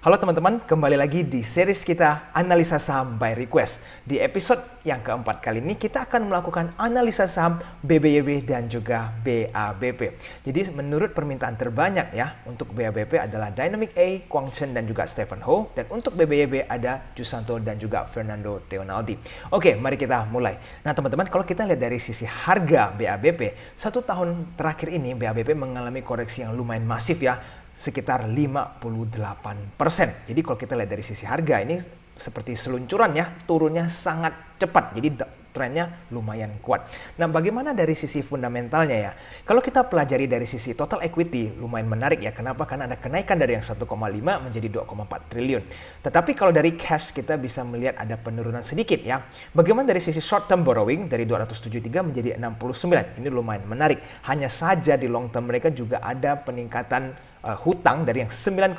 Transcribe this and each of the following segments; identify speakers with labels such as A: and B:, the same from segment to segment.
A: Halo teman-teman, kembali lagi di series kita Analisa Saham by Request. Di episode yang keempat kali ini kita akan melakukan analisa saham BBYB dan juga BABP. Jadi menurut permintaan terbanyak ya, untuk BABP adalah Dynamic A, Kwang Chen dan juga Stephen Ho. Dan untuk BBYB ada Jusanto dan juga Fernando Teonaldi. Oke, mari kita mulai. Nah teman-teman, kalau kita lihat dari sisi harga BABP, 1 tahun terakhir ini BABP mengalami koreksi yang lumayan masif ya, sekitar 58%. Jadi kalau kita lihat dari sisi harga ini seperti seluncuran ya, turunnya sangat cepat. Jadi trennya lumayan kuat. Nah, bagaimana dari sisi fundamentalnya ya? Kalau kita pelajari dari sisi total equity lumayan menarik ya. Kenapa? Karena ada kenaikan dari yang 1,5 menjadi 2,4 triliun. Tetapi kalau dari cash kita bisa melihat ada penurunan sedikit ya. Bagaimana dari sisi short term borrowing dari 273 menjadi 69. Ini lumayan menarik. Hanya saja di long term mereka juga ada peningkatan hutang dari yang 9,3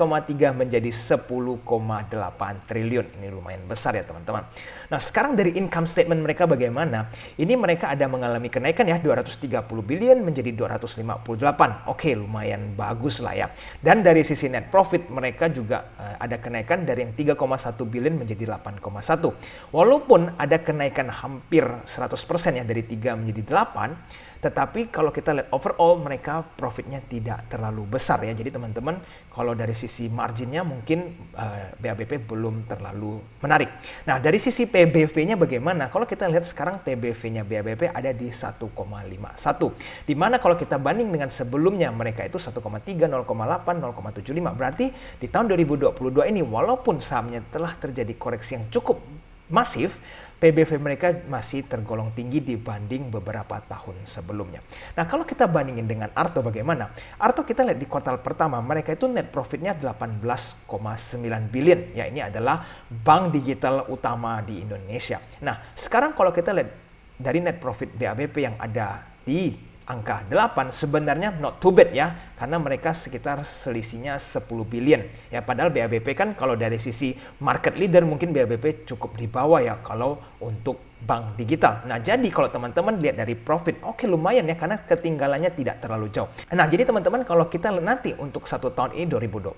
A: menjadi 10,8 triliun. Ini lumayan besar ya teman-teman. Nah sekarang dari income statement mereka bagaimana? Ini mereka ada mengalami kenaikan ya, 230 billion menjadi 258. Oke, lumayan bagus lah ya. Dan dari sisi net profit mereka juga ada kenaikan dari yang 3,1 billion menjadi 8,1. Walaupun ada kenaikan hampir 100% ya, dari 3 menjadi 8. Tetapi kalau kita lihat overall mereka profitnya tidak terlalu besar ya. Jadi teman-teman kalau dari sisi marginnya mungkin BABP belum terlalu menarik. Nah dari sisi PBV-nya bagaimana? Kalau kita lihat sekarang PBV-nya BABP ada di 1,51. Dimana kalau kita banding dengan sebelumnya mereka itu 1,3, 0,8, 0,75. Berarti di tahun 2022 ini walaupun sahamnya telah terjadi koreksi yang cukup masif, PBV mereka masih tergolong tinggi dibanding beberapa tahun sebelumnya. Nah kalau kita bandingin dengan Arto bagaimana? Arto kita lihat di kuartal pertama mereka itu net profitnya 18,9 billion. Ya ini adalah bank digital utama di Indonesia. Nah sekarang kalau kita lihat dari net profit BABP yang ada di angka 8 sebenarnya not too bad ya, karena mereka sekitar selisihnya 10 billion. Ya padahal BABP kan kalau dari sisi market leader mungkin BABP cukup di bawah ya kalau untuk bank digital. Nah jadi kalau teman-teman lihat dari profit, oke lumayan ya karena ketinggalannya tidak terlalu jauh. Nah jadi teman-teman kalau kita nanti untuk 1 tahun ini 2022,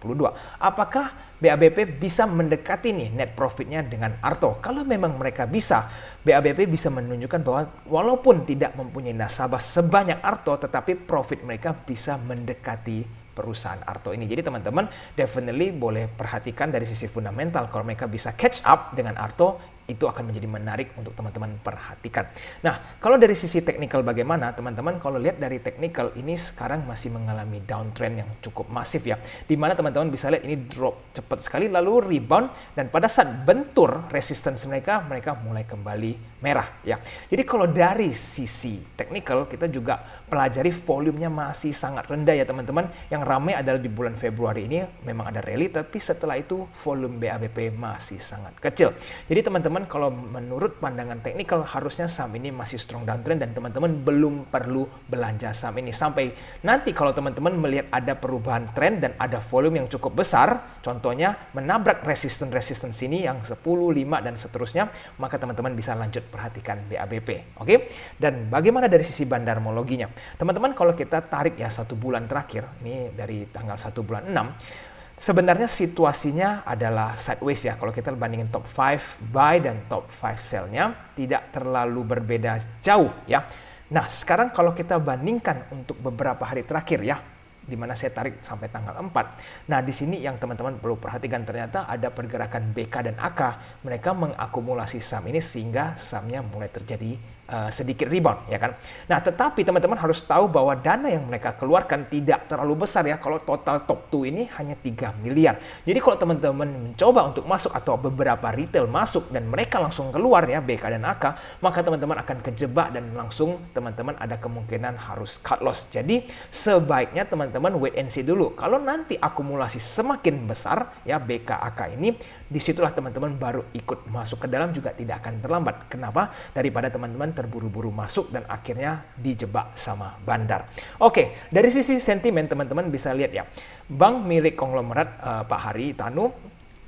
A: apakah BABP bisa mendekati nih net profitnya dengan Arto? Kalau memang mereka bisa, BABP bisa menunjukkan bahwa walaupun tidak mempunyai nasabah sebanyak Arto, tetapi profit mereka bisa mendekati perusahaan Arto ini. Jadi teman-teman definitely boleh perhatikan dari sisi fundamental. Kalau mereka bisa catch up dengan Arto, itu akan menjadi menarik untuk teman-teman perhatikan. Nah, kalau dari sisi teknikal bagaimana? Teman-teman kalau lihat dari teknikal ini sekarang masih mengalami downtrend yang cukup masif ya. Dimana teman-teman bisa lihat ini drop cepat sekali lalu rebound dan pada saat bentur resistance mereka mulai kembali merah ya. Jadi kalau dari sisi teknikal kita juga pelajari volumenya masih sangat rendah ya teman-teman. Yang ramai adalah di bulan Februari ini memang ada rally, tapi setelah itu volume BABP masih sangat kecil. Jadi teman-teman kalau menurut pandangan teknikal harusnya saham ini masih strong downtrend dan teman-teman belum perlu belanja saham ini sampai nanti kalau teman-teman melihat ada perubahan tren dan ada volume yang cukup besar, contohnya menabrak resistance ini yang 10, 5 dan seterusnya, maka teman-teman bisa lanjut perhatikan BABP. Oke? Dan bagaimana dari sisi bandarmologinya? Teman-teman kalau kita tarik ya 1 bulan terakhir, ini dari tanggal 1 bulan 6, sebenarnya situasinya adalah sideways ya. Kalau kita bandingin top 5 buy dan top 5 sell-nya tidak terlalu berbeda jauh ya. Nah sekarang kalau kita bandingkan untuk beberapa hari terakhir ya, di mana saya tarik sampai tanggal 4. Nah di sini yang teman-teman perlu perhatikan ternyata ada pergerakan BK dan AK. Mereka mengakumulasi saham ini sehingga sahamnya mulai terjadi sedikit rebound ya kan. Nah tetapi teman-teman harus tahu bahwa dana yang mereka keluarkan tidak terlalu besar ya. Kalau total top 2 ini hanya 3 miliar. Jadi kalau teman-teman mencoba untuk masuk atau beberapa retail masuk dan mereka langsung keluar ya BK dan AK, maka teman-teman akan kejebak dan langsung teman-teman ada kemungkinan harus cut loss. Jadi sebaiknya teman-teman wait and see dulu. Kalau nanti akumulasi semakin besar ya BK AK ini, disitulah teman-teman baru ikut masuk ke dalam juga tidak akan terlambat. Kenapa? Daripada teman-teman terburu-buru masuk dan akhirnya dijebak sama bandar. Oke, dari sisi sentimen teman-teman bisa lihat ya, bank milik konglomerat Pak Haritanu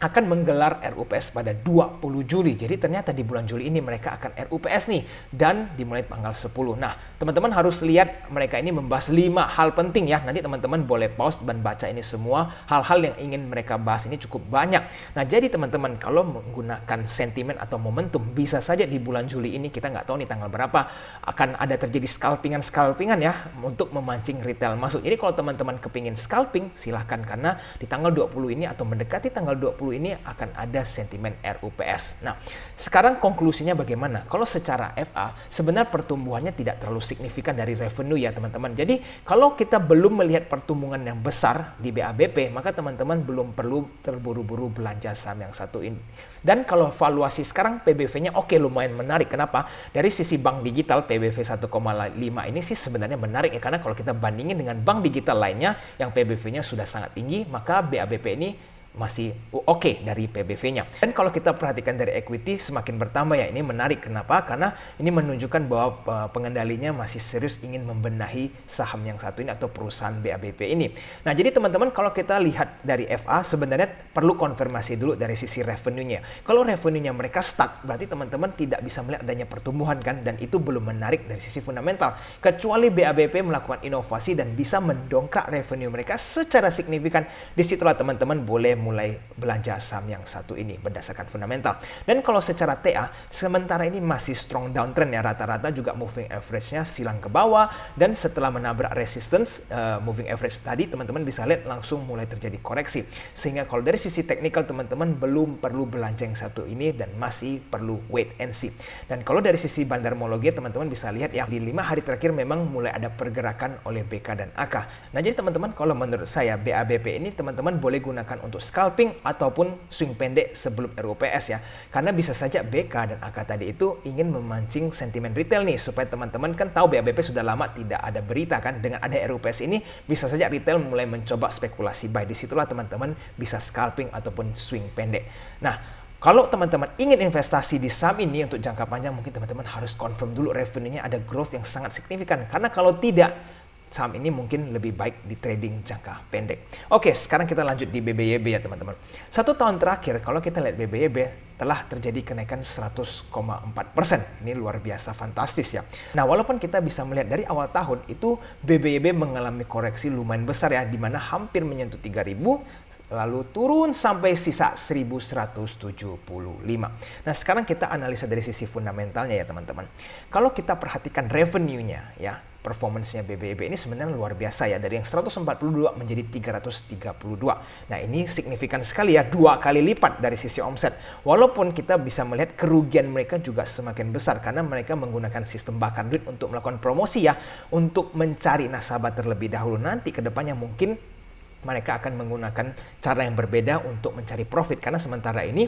A: akan menggelar RUPS pada 20 Juli. Jadi ternyata di bulan Juli ini mereka akan RUPS nih dan dimulai tanggal 10. Nah, teman-teman harus lihat mereka ini membahas 5 hal penting ya. Nanti teman-teman boleh pause dan baca ini semua. Hal-hal yang ingin mereka bahas ini cukup banyak. Nah, jadi teman-teman kalau menggunakan sentimen atau momentum bisa saja di bulan Juli ini kita nggak tahu nih tanggal berapa akan ada terjadi scalpingan ya untuk memancing retail masuk. Jadi kalau teman-teman kepingin scalping silahkan karena di tanggal 20 ini atau mendekati tanggal 20 ini akan ada sentimen RUPS. Nah, sekarang konklusinya bagaimana? Kalau secara FA, sebenarnya pertumbuhannya tidak terlalu signifikan dari revenue ya teman-teman. Jadi, kalau kita belum melihat pertumbuhan yang besar di BABP, maka teman-teman belum perlu terburu-buru belanja saham yang satu ini. Dan kalau valuasi sekarang PBV-nya oke, lumayan menarik. Kenapa? Dari sisi bank digital PBV 1,5 ini sih sebenarnya menarik ya. Karena kalau kita bandingin dengan bank digital lainnya yang PBV-nya sudah sangat tinggi, maka BABP ini masih oke dari PBV-nya. Dan kalau kita perhatikan dari equity semakin bertambah ya, ini menarik. Kenapa? Karena ini menunjukkan bahwa pengendalinya masih serius ingin membenahi saham yang satu ini atau perusahaan BABP ini. Nah, jadi teman-teman kalau kita lihat dari FA sebenarnya perlu konfirmasi dulu dari sisi revenue-nya. Kalau revenue-nya mereka stuck, berarti teman-teman tidak bisa melihat adanya pertumbuhan kan, dan itu belum menarik dari sisi fundamental. Kecuali BABP melakukan inovasi dan bisa mendongkrak revenue mereka secara signifikan, disitulah teman-teman boleh mulai belanja saham yang satu ini berdasarkan fundamental. Dan kalau secara TA, sementara ini masih strong downtrend ya, rata-rata juga moving average-nya silang ke bawah, dan setelah menabrak resistance moving average tadi, teman-teman bisa lihat langsung mulai terjadi koreksi. Sehingga kalau dari sisi teknikal teman-teman belum perlu belanja yang satu ini dan masih perlu wait and see. Dan kalau dari sisi bandarmologi teman-teman bisa lihat ya, di 5 hari terakhir memang mulai ada pergerakan oleh BK dan AK. Nah, jadi teman-teman kalau menurut saya BABP ini teman-teman boleh gunakan untuk scalping ataupun swing pendek sebelum RUPS ya. Karena bisa saja BK dan AK tadi itu ingin memancing sentimen retail nih, supaya teman-teman kan tahu BABP sudah lama tidak ada berita kan, dengan ada RUPS ini bisa saja retail mulai mencoba spekulasi buy. Disitulah teman-teman bisa scalping ataupun swing pendek. Nah, kalau teman-teman ingin investasi di saham ini untuk jangka panjang, mungkin teman-teman harus confirm dulu revenue-nya ada growth yang sangat signifikan. Karena kalau tidak, saham ini mungkin lebih baik di trading jangka pendek. Oke, sekarang kita lanjut di BBYB ya teman-teman. 1 tahun terakhir, kalau kita lihat BBYB, telah terjadi kenaikan 100,4%. Ini luar biasa fantastis ya. Nah, walaupun kita bisa melihat dari awal tahun, itu BBYB mengalami koreksi lumayan besar ya, di mana hampir menyentuh 3.000, lalu turun sampai sisa 1.175. Nah, sekarang kita analisa dari sisi fundamentalnya ya teman-teman. Kalau kita perhatikan revenue-nya ya, performance-nya BBYB ini sebenarnya luar biasa ya, dari yang 142 menjadi 332. Nah, ini signifikan sekali ya, 2 kali lipat dari sisi omset. Walaupun kita bisa melihat kerugian mereka juga semakin besar karena mereka menggunakan sistem bakar duit untuk melakukan promosi ya, untuk mencari nasabah terlebih dahulu. Nanti ke depannya mungkin mereka akan menggunakan cara yang berbeda untuk mencari profit, karena sementara ini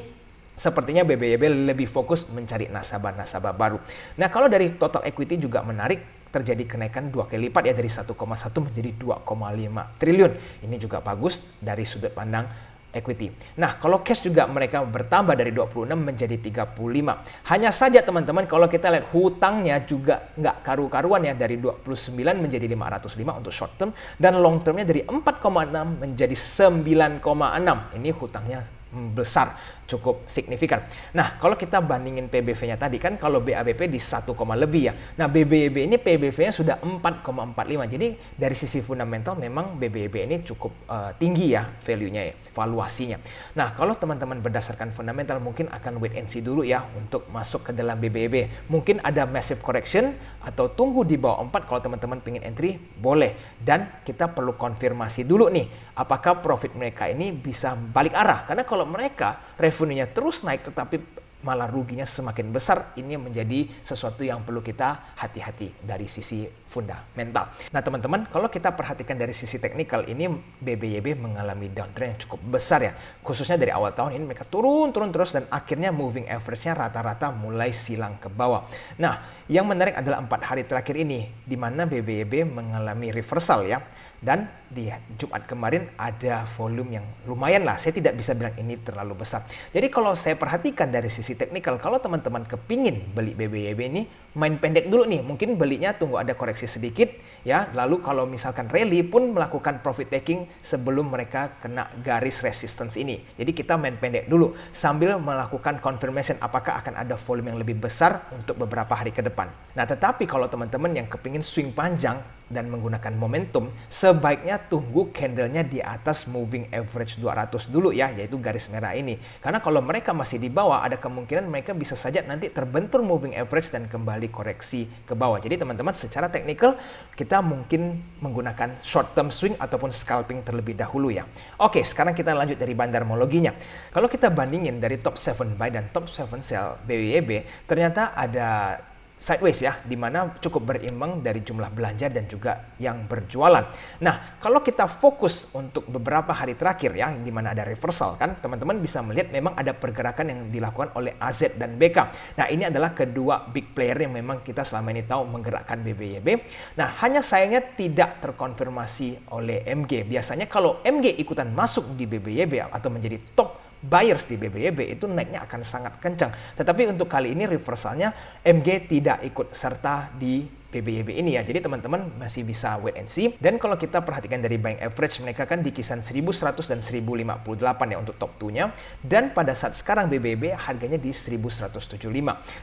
A: sepertinya BBYB lebih fokus mencari nasabah-nasabah baru. Nah, kalau dari total equity juga menarik, terjadi kenaikan 2 kali lipat ya, dari 1,1 menjadi 2,5 triliun. Ini juga bagus dari sudut pandang equity. Nah, kalau cash juga mereka bertambah dari 26 menjadi 35. Hanya saja teman-teman kalau kita lihat hutangnya juga nggak karu-karuan ya, dari 29 menjadi 505 untuk short term, dan long termnya dari 4,6 menjadi 9,6. Ini hutangnya besar, cukup signifikan. Nah, kalau kita bandingin PBV-nya tadi kan, kalau BABP di 1, lebih ya. Nah, BBYB ini PBV-nya sudah 4,45. Jadi dari sisi fundamental memang BBYB ini cukup tinggi ya value-nya ya, valuasinya. Nah, kalau teman-teman berdasarkan fundamental mungkin akan wait and see dulu ya untuk masuk ke dalam BBYB. Mungkin ada massive correction atau tunggu di bawah 4 kalau teman-teman pengen entry, boleh. Dan kita perlu konfirmasi dulu nih, apakah profit mereka ini bisa balik arah. Karena kalau mereka revenue-nya terus naik tetapi malah ruginya semakin besar, ini menjadi sesuatu yang perlu kita hati-hati dari sisi fundamental. Nah teman-teman, kalau kita perhatikan dari sisi teknikal, ini BBYB mengalami downtrend yang cukup besar ya. Khususnya dari awal tahun ini mereka turun terus, dan akhirnya moving average-nya rata-rata mulai silang ke bawah. Nah, yang menarik adalah 4 hari terakhir ini, di mana BBYB mengalami reversal ya. Dan di Jumat kemarin ada volume yang lumayan lah. Saya tidak bisa bilang ini terlalu besar. Jadi kalau saya perhatikan dari sisi teknikal, kalau teman-teman kepingin beli BBYB ini, main pendek dulu nih, mungkin belinya tunggu ada koreksi sedikit ya, lalu kalau misalkan rally pun melakukan profit taking sebelum mereka kena garis resistance ini. Jadi kita main pendek dulu sambil melakukan confirmation apakah akan ada volume yang lebih besar untuk beberapa hari ke depan. Nah, tetapi kalau teman-teman yang kepingin swing panjang dan menggunakan momentum, sebaiknya tunggu candlenya di atas moving average 200 dulu ya, yaitu garis merah ini. Karena kalau mereka masih di bawah, ada kemungkinan mereka bisa saja nanti terbentur moving average dan kembali koreksi ke bawah. Jadi teman-teman, secara teknikal kita mungkin menggunakan short term swing ataupun scalping terlebih dahulu ya. Oke, sekarang kita lanjut dari bandarmologinya. Kalau kita bandingin dari top 7 buy dan top 7 sell BWB, ternyata ada sideways ya, di mana cukup berimbang dari jumlah belanja dan juga yang berjualan. Nah, kalau kita fokus untuk beberapa hari terakhir ya, di mana ada reversal kan, teman-teman bisa melihat memang ada pergerakan yang dilakukan oleh AZ dan BK. Nah, ini adalah kedua big player yang memang kita selama ini tahu menggerakkan BBYB. Nah, hanya sayangnya tidak terkonfirmasi oleh MG. Biasanya kalau MG ikutan masuk di BBYB atau menjadi top buyers di BBYB itu naiknya akan sangat kencang. Tetapi untuk kali ini reversalnya MG tidak ikut serta di BBYB ini ya. Jadi teman-teman masih bisa wait and see. Dan kalau kita perhatikan dari buying average, mereka kan di kisaran 1100 dan 1058 ya untuk top 2-nya. Dan pada saat sekarang BBYB harganya di 1175.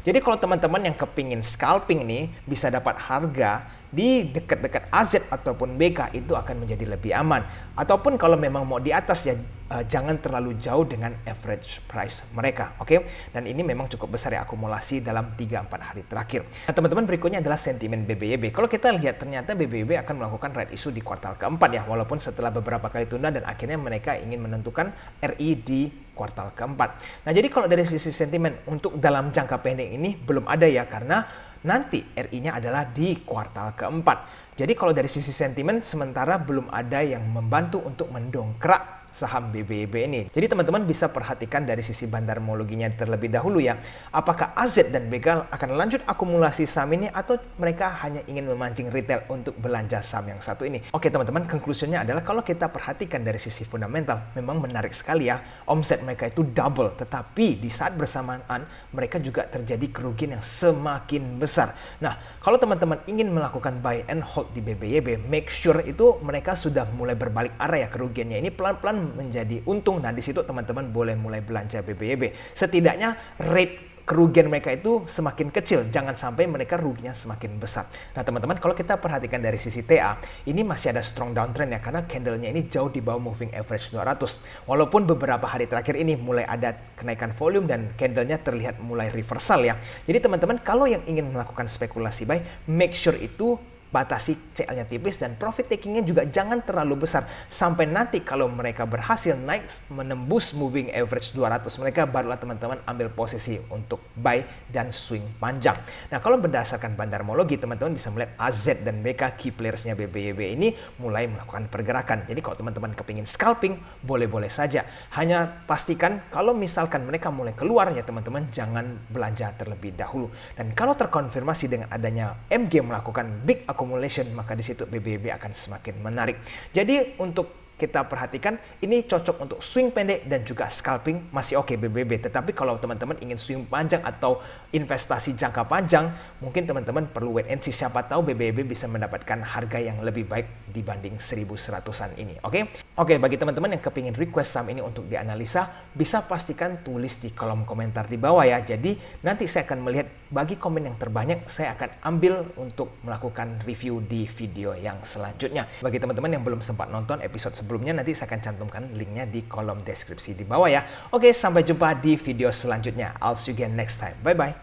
A: Jadi kalau teman-teman yang kepingin scalping nih bisa dapat harga di dekat-dekat AZ ataupun BK, itu akan menjadi lebih aman. Ataupun kalau memang mau di atas ya, jangan terlalu jauh dengan average price mereka, oke? Dan ini memang cukup besar ya akumulasi dalam 3-4 hari terakhir. Nah, teman-teman, berikutnya adalah sentimen BBYB. Kalau kita lihat ternyata BBYB akan melakukan right issue di kuartal keempat ya, walaupun setelah beberapa kali tunda dan akhirnya mereka ingin menentukan RI di kuartal keempat. Nah, jadi kalau dari sisi sentimen untuk dalam jangka pendek ini belum ada ya, karena nanti RI-nya adalah di kuartal keempat. Jadi kalau dari sisi sentimen sementara belum ada yang membantu untuk mendongkrak saham BBYB ini. Jadi teman-teman bisa perhatikan dari sisi bandarmologinya terlebih dahulu ya. Apakah AZ dan BK akan lanjut akumulasi saham ini atau mereka hanya ingin memancing retail untuk belanja saham yang satu ini. Oke teman-teman, konklusinya adalah kalau kita perhatikan dari sisi fundamental memang menarik sekali ya. Omset mereka itu double, tetapi di saat bersamaan mereka juga terjadi kerugian yang semakin besar. Nah, kalau teman-teman ingin melakukan buy and hold di BBYB, make sure itu mereka sudah mulai berbalik arah ya, kerugiannya ini pelan-pelan menjadi untung. Nah, di situ teman-teman boleh mulai belanja BBYB. Setidaknya rate kerugian mereka itu semakin kecil, jangan sampai mereka ruginya semakin besar. Nah, teman-teman, kalau kita perhatikan dari sisi TA, ini masih ada strong downtrend ya, karena candlenya ini jauh di bawah moving average 200. Walaupun beberapa hari terakhir ini mulai ada kenaikan volume dan candlenya terlihat mulai reversal ya. Jadi teman-teman, kalau yang ingin melakukan spekulasi buy, make sure itu batasi CL-nya tipis dan profit taking-nya juga jangan terlalu besar. Sampai nanti kalau mereka berhasil naik menembus moving average 200, mereka barulah teman-teman ambil posisi untuk buy dan swing panjang. Nah, kalau berdasarkan bandarmologi, teman-teman bisa melihat AZ dan BK key players-nya BBYB ini mulai melakukan pergerakan. Jadi kalau teman-teman kepingin scalping, boleh-boleh saja. Hanya pastikan kalau misalkan mereka mulai keluar ya teman-teman jangan belanja terlebih dahulu. Dan kalau terkonfirmasi dengan adanya MG melakukan big accumulation, maka di situ BBYB akan semakin menarik. Jadi untuk kita perhatikan, ini cocok untuk swing pendek dan juga scalping masih oke BBYB. Tetapi kalau teman-teman ingin swing panjang atau investasi jangka panjang, mungkin teman-teman perlu wait and see. Siapa tahu BBYB bisa mendapatkan harga yang lebih baik dibanding 1100-an ini. Oke, bagi teman-teman yang kepingin request saham ini untuk dianalisa, bisa pastikan tulis di kolom komentar di bawah ya. Jadi nanti saya akan melihat bagi komen yang terbanyak, saya akan ambil untuk melakukan review di video yang selanjutnya. Bagi teman-teman yang belum sempat nonton episode sebelumnya, nanti saya akan cantumkan linknya di kolom deskripsi di bawah ya. Oke, sampai jumpa di video selanjutnya. I'll see you again next time. Bye-bye.